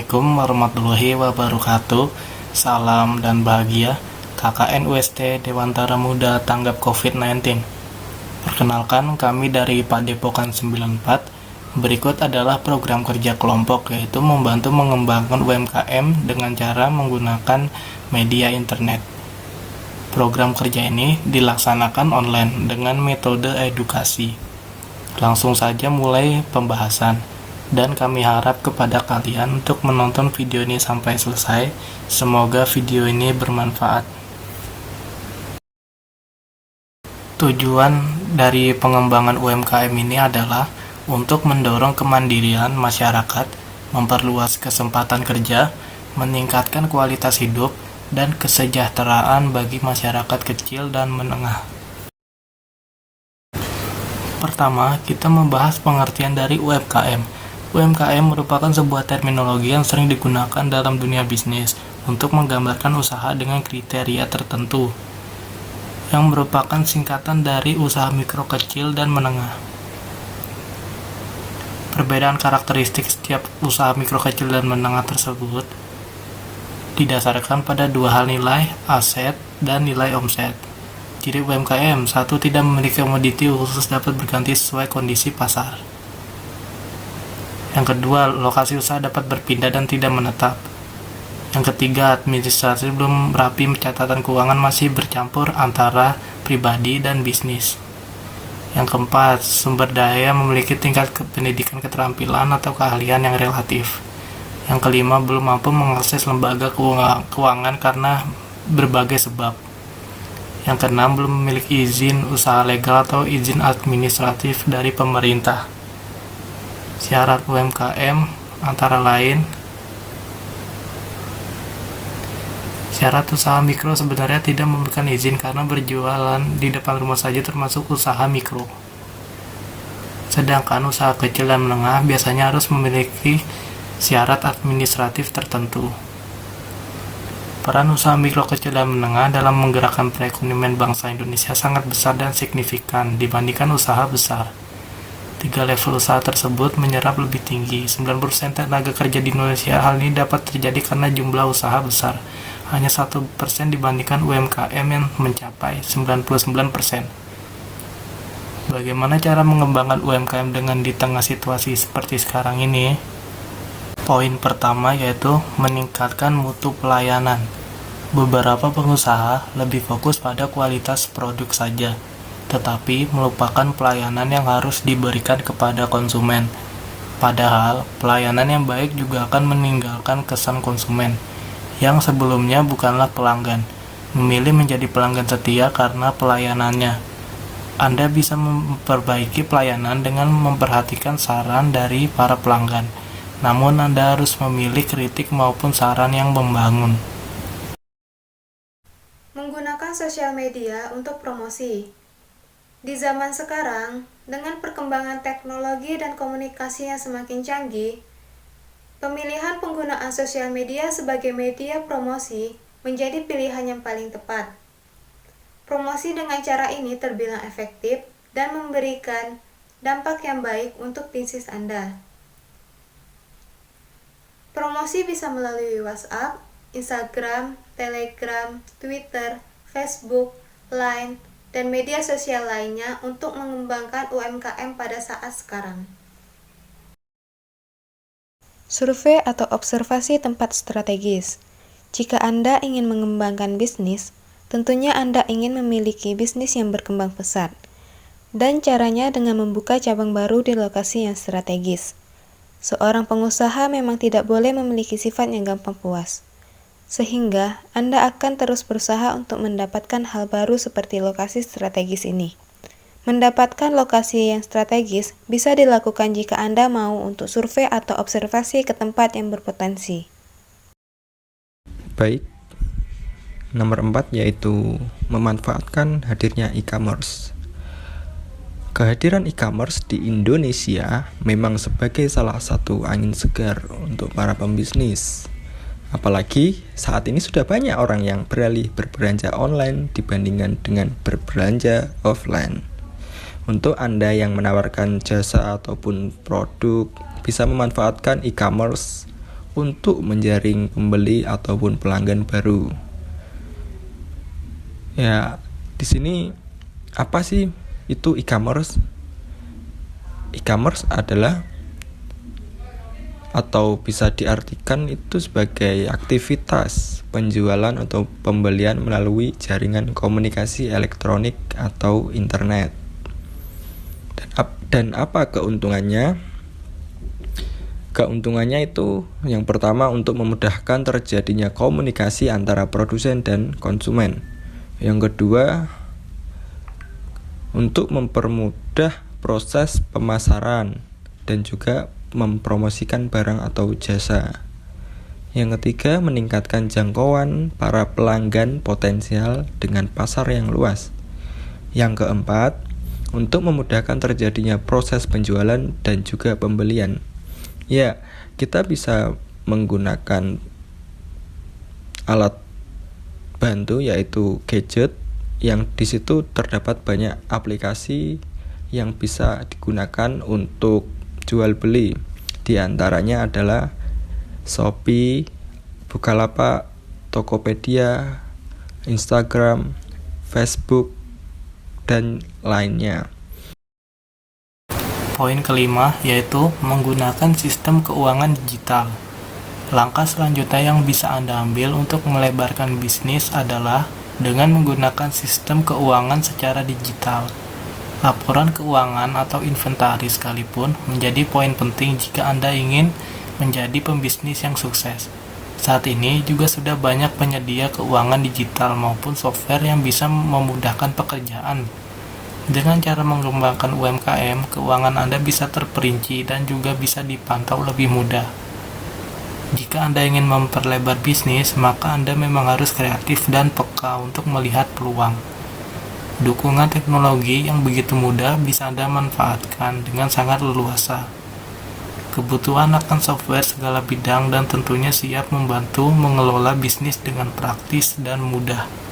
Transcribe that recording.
Assalamualaikum warahmatullahi wabarakatuh. Salam dan bahagia. KKN UST Dewantara Muda tanggap COVID-19. Perkenalkan, kami dari Padepokan 94. Berikut adalah program kerja kelompok, yaitu membantu mengembangkan UMKM dengan cara menggunakan media internet. Program kerja ini dilaksanakan online dengan metode edukasi. Langsung saja mulai pembahasan. Dan kami harap kepada kalian untuk menonton video ini sampai selesai. Semoga video ini bermanfaat. Tujuan dari pengembangan UMKM ini adalah untuk mendorong kemandirian masyarakat, memperluas kesempatan kerja, meningkatkan kualitas hidup, dan kesejahteraan bagi masyarakat kecil dan menengah. Pertama, kita membahas pengertian dari UMKM. UMKM merupakan sebuah terminologi yang sering digunakan dalam dunia bisnis untuk menggambarkan usaha dengan kriteria tertentu, yang merupakan singkatan dari usaha mikro, kecil, dan menengah. Perbedaan karakteristik setiap usaha mikro, kecil, dan menengah tersebut didasarkan pada dua hal: nilai aset dan nilai omset. Ciri UMKM: 1. Tidak memiliki komoditi khusus, dapat berganti sesuai kondisi pasar. Yang kedua, lokasi usaha dapat berpindah dan tidak menetap. Yang ketiga, administrasi belum rapi, catatan keuangan masih bercampur antara pribadi dan bisnis. Yang keempat, sumber daya memiliki tingkat pendidikan, keterampilan, atau keahlian yang relatif. Yang kelima, belum mampu mengakses lembaga keuangan karena berbagai sebab. Yang keenam, belum memiliki izin usaha legal atau izin administratif dari pemerintah. Syarat UMKM antara lain: syarat usaha mikro sebenarnya tidak memerlukan izin karena berjualan di depan rumah saja termasuk usaha mikro. Sedangkan usaha kecil dan menengah biasanya harus memiliki syarat administratif tertentu. Peran usaha mikro, kecil, dan menengah dalam menggerakkan perekonomian bangsa Indonesia sangat besar dan signifikan dibandingkan usaha besar. 3 level usaha tersebut menyerap lebih tinggi 90% tenaga kerja di Indonesia. Hal ini dapat terjadi karena jumlah usaha besar hanya 1% dibandingkan UMKM yang mencapai 99%. Bagaimana cara mengembangkan UMKM dengan di tengah situasi seperti sekarang ini? Poin pertama yaitu meningkatkan mutu pelayanan. Beberapa pengusaha lebih fokus pada kualitas produk saja, tetapi melupakan pelayanan yang harus diberikan kepada konsumen. Padahal, pelayanan yang baik juga akan meninggalkan kesan konsumen, yang sebelumnya bukanlah pelanggan, memilih menjadi pelanggan setia karena pelayanannya. Anda bisa memperbaiki pelayanan dengan memperhatikan saran dari para pelanggan, namun Anda harus memilih kritik maupun saran yang membangun. Menggunakan sosial media untuk promosi. Di zaman sekarang, dengan perkembangan teknologi dan komunikasi yang semakin canggih, pemilihan penggunaan sosial media sebagai media promosi menjadi pilihan yang paling tepat. Promosi dengan cara ini terbilang efektif dan memberikan dampak yang baik untuk bisnis Anda. Promosi bisa melalui WhatsApp, Instagram, Telegram, Twitter, Facebook, Line, dan media sosial lainnya untuk mengembangkan UMKM pada saat sekarang. Survei atau observasi tempat strategis. Jika Anda ingin mengembangkan bisnis, tentunya Anda ingin memiliki bisnis yang berkembang pesat. Dan caranya dengan membuka cabang baru di lokasi yang strategis. Seorang pengusaha memang tidak boleh memiliki sifat yang gampang puas. Sehingga Anda akan terus berusaha untuk mendapatkan hal baru seperti lokasi strategis ini. Mendapatkan lokasi yang strategis bisa dilakukan jika Anda mau untuk survei atau observasi ke tempat yang berpotensi. Baik, nomor 4 yaitu memanfaatkan hadirnya e-commerce. Kehadiran e-commerce di Indonesia memang sebagai salah satu angin segar untuk para pembisnis. Apalagi saat ini sudah banyak orang yang beralih berbelanja online dibandingkan dengan berbelanja offline. Untuk Anda yang menawarkan jasa ataupun produk, bisa memanfaatkan e-commerce untuk menjaring pembeli ataupun pelanggan baru. Ya, di sini apa sih itu e-commerce? E-commerce adalah atau bisa diartikan itu sebagai aktivitas penjualan atau pembelian melalui jaringan komunikasi elektronik atau internet. Dan apa keuntungannya? Keuntungannya itu yang pertama untuk memudahkan terjadinya komunikasi antara produsen dan konsumen. Yang kedua, untuk mempermudah proses pemasaran dan juga mempromosikan barang atau jasa. Yang ketiga, meningkatkan jangkauan para pelanggan potensial dengan pasar yang luas. Yang keempat, untuk memudahkan terjadinya proses penjualan dan juga pembelian. Ya, kita bisa menggunakan alat bantu yaitu gadget yang di situ terdapat banyak aplikasi yang bisa digunakan untuk jual beli. Di antaranya adalah Shopee, Bukalapak, Tokopedia, Instagram, Facebook, dan lainnya. Poin kelima yaitu menggunakan sistem keuangan digital. Langkah selanjutnya yang bisa Anda ambil untuk melebarkan bisnis adalah dengan menggunakan sistem keuangan secara digital. Laporan keuangan atau inventaris sekalipun menjadi poin penting jika Anda ingin menjadi pembisnis yang sukses. Saat ini juga sudah banyak penyedia keuangan digital maupun software yang bisa memudahkan pekerjaan. Dengan cara mengembangkan UMKM, keuangan Anda bisa terperinci dan juga bisa dipantau lebih mudah. Jika Anda ingin memperlebar bisnis, maka Anda memang harus kreatif dan peka untuk melihat peluang. Dukungan teknologi yang begitu mudah bisa Anda manfaatkan dengan sangat leluasa. Kebutuhan akan software segala bidang dan tentunya siap membantu mengelola bisnis dengan praktis dan mudah.